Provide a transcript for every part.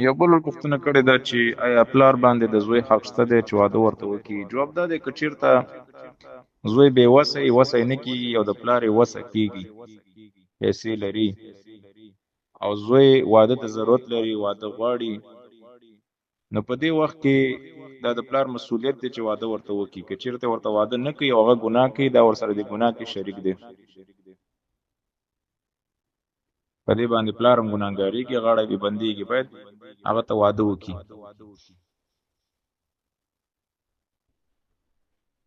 یو بل پوښتنه کړې ده چې آیا پلار باندې د زوی حق شته دی چې واده ورته وکړي؟ جواب دا دی که چېرته زوی بې وسه یې وسه یې نه کېږي او د پلار یې وسه کېږي، پیسې لري او زوی واده ته ضرورت لري، واده غواړي، نو په دې وخت کې دا د پلار مسؤلیت دی چې واده ورته وکړي. که چېرته ورته واده نه کوي او هغه ګناه کوي، دا ورسره د ګناه کې شریک دی. په دې باندې پلار هم ګناهګارېږي، غاړه یې بندېږي، باید هغه ته واده وکړي.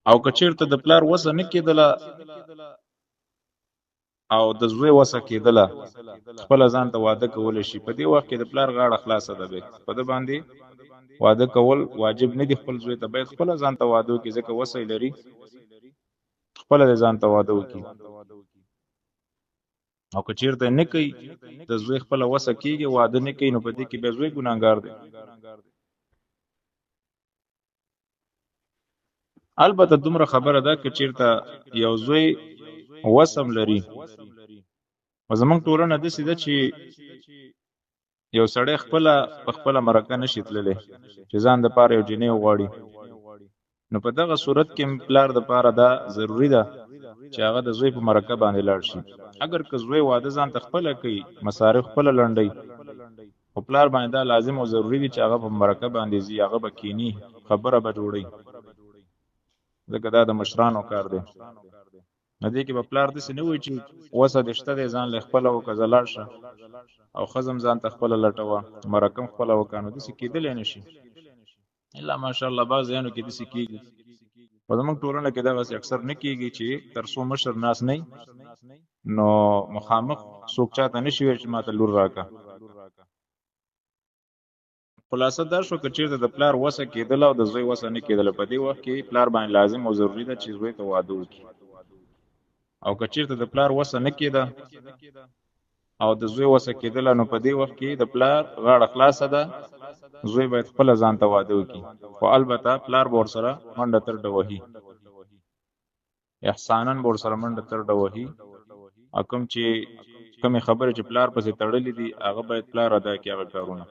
او که چېرته د پلار وسه نه کېدله او د زوی وسه کېدله، خپله ځان ته واده کولی شي، په دې وخت کې د پلار غاړه خلاصه ده. بیا په ده باندې واده کول واجب نه دي. خپل زوی ته باید خپله ځان ته واده وکړي، ځکه وسه یې لري، خپله د ځان ته واده وکړي. او که چېرته نه کوي، د زوی خپله وسه کېږي، واده نه کوي، نو په دې کې بیا زوی ګناهګار دی. البته دومره خبره ده که چېرته یو زوی وسم لري، او زمونږ ټولنه داسې ده چې یو سړی په خپله مرکه نشي تللی چې ځان دپاره یو جینۍ وغواړي، نو په دغه صورت کې پلار دپاره دا ضروري ده چې هغه د زوی په مرکه باندې لاړ شي. اگر که زوی واده ځان ته خپله کوي، مصارف خپله لنډوي، خو پلار باندې دا لازم او ضروري دي چې هغه په مرکه باندې ځي، هغه به کینی، خبره به جوړوي، ځکه دا د مشرانو کار دی. نو دې کې به پلار داسې نه وایي چې وسه دې شته دی، ځان له خپله وکړه، ځه لاړ شه، او ښځه هم ځان ته خپله لټوه، مرکه هم خپله وکړه، نو داسې کېدلی نه شي. الا ماشاءالله بعض ځایانو کې داسې کېږي، خو زموږ ټولنه کې دغسې اکثر نه کېږي چې تر څو مشر ناست نه نو مخامخ څوک چاته نه شي ویل چې ماته لور راکړه. خلاصه دا شو که چېرته د پلار وسه کېدله او د زوی وسه نه کېدله، په دې وخت کې پلار باندې لازم او ضروري ده چې زوی ته واده وکړي. او که چېرته د پلار وسه نه کېده او د زوی وسه کېدله، نو په دې وخت کې د پلار غاړه خلاصه ده، زوی باید خپله ځان ته واده وکړي. خو البته پلار به ورسره منډه ترډه وهي، احساناً به ورسره منډه ترډه وهي، او کومې خبرې چې پلار پسې تړلې دي هغه باید پلار ادا کړي هغه کارونه.